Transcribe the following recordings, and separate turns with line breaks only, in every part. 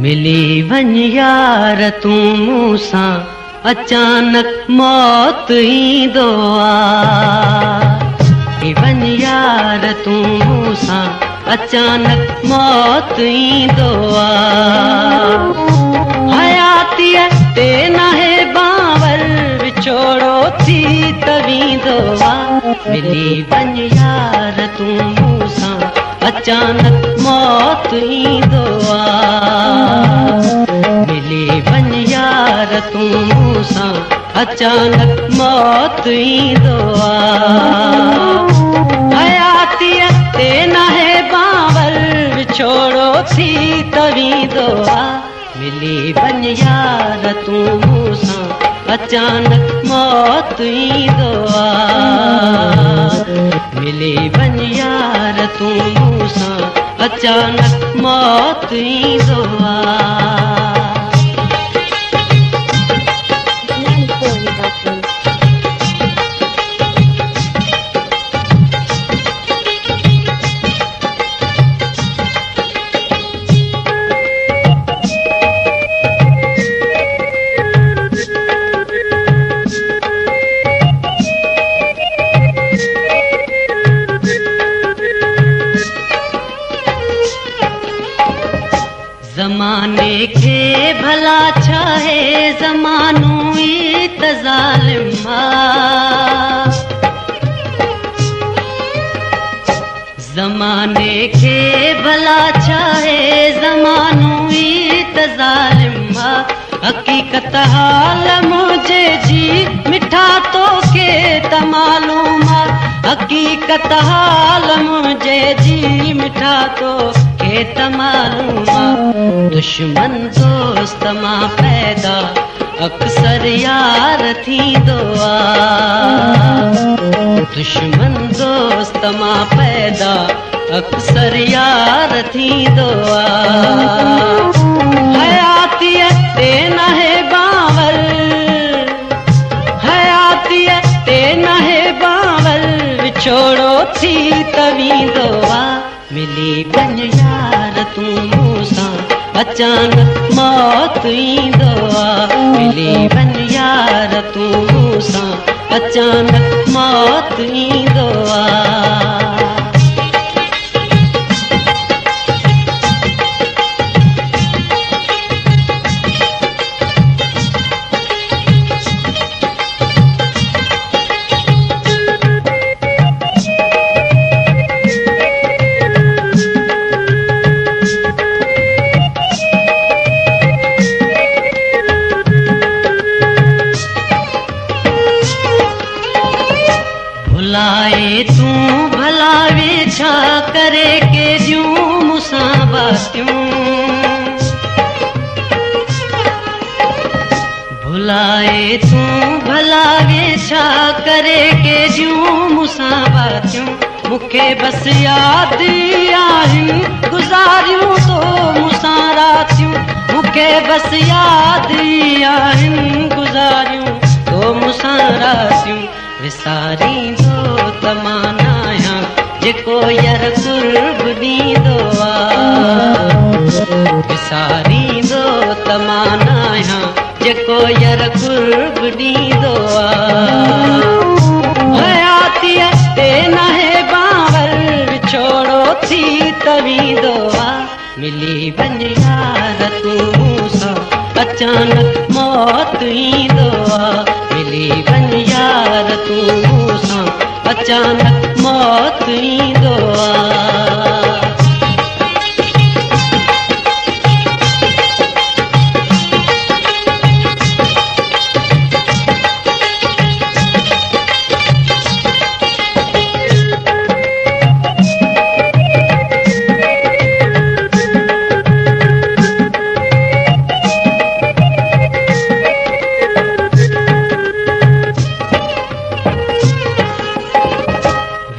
मिली वञ यार तूं मूंसां अचानक मौत ईंदो आहे। वञ यार तूं मूंसां अचानक मौत ईंदो आहे। हयातीअ ते नाहे बांवर विछोड़ो थी त वेंदो आहे। मिली वञ यार तूं मूंसां अचानक मौत ईंदो आहे। मिली वञ यार तूं मूंसां अचानक मौत ईंदो आहे। हयातीअ ते नाहे बांवर विछोड़ो थी त वेंदो आहे। मिली वञ यार तूं मूंसां अचानक मौत ईंदो आहे। मिली वञ यार तूं मूंसां अचानक मौत ईंदो आहे। ज़माने खे भला छा है ज़मानो ई त ज़ालिम आहे। ज़माने खे भला छा है ज़मानो ई त ज़ालिम आहे। हक़ीक़त हाल मुंहिंजे जी मिठा तोखे त मालूम आहे। हक़ीक़त हाल मुंहिंजे जी मिठा तोखे त मालूम आहे। दुश्मन दोस्त मां पैदा अक्सर यार थींदो आहे। दुश्मन दोस्त मां पैदा अक्सर यार थींदो आहे। हयातीअ ते नाहे बांवर हयातीअ ते नाहे बांवर विछोड़ो थी त वेंदो आहे। मिली वञ यार तूं मूंसां अचानक मौत ईंदो आहे। मिली वञ यार तूं मूंसां अचानक मौत ईंदो आहे। भुलाए तूं भला वे छा करे के ॾियूं मूंसां बातियूं। भुलाए तूं भला वे छा करे के ॾियूं मूंसां बातियूं। मूंखे बसि यादि आहिनि गुज़ारियूं तो मूंसां रातियूं। मूंखे बसि यादि आहिनि गुज़ारियूं तो मूंसां रातियूं। विसारींदो त मां न आहियां जेको यार कुर्ब ॾींदो आहे। विसारींदो त मां न आहियां जेको यार कुर्ब ॾींदो आहे। हयातीअ ते नाहे बांवर विछोड़ो थी त वेंदो आहे। मिली वञ यार तूं मूंसां अचानक मौत ईंदो आहे। मिली वञ यार तूं मूंसां अचानक मौत ईंदो आहे।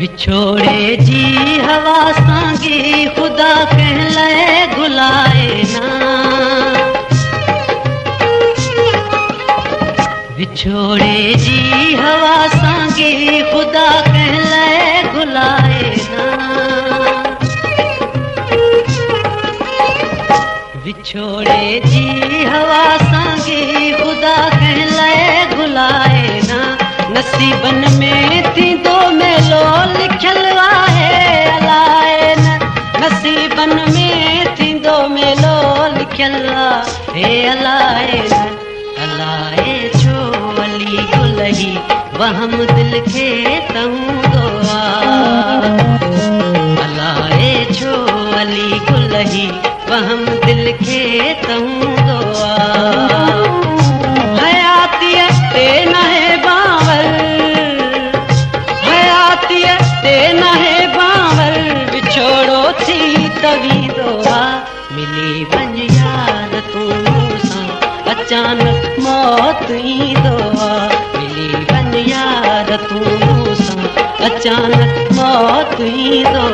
विछोड़े जी हवा सांगी खुदा कहलाए घुलाए ना। विछोड़े जी हवा सांगी खुदा कहलाए घुलाए ना। विछोड़े जी हवा सांगी ख़ुदा कंहिं लाइ घुलाए न नसीबन में थींदो मेलो लिखियल आहे अलाए न नसीबन में थींदो मेलो लिखियल आहे अलाए न अलाए छो अली गुलही वहम दिल खे तहूंदो अलाए छो अली गुलही वहम दिल खे तहूंदो हयातीअ ते नहे बावर हयातीअ ते नहे बावर विछोड़ो थी तवींदो मिली वञ यार तूं सां अचानक मौत ईंदो मिली वञ यार तूं सां अचानक मौत ईंदो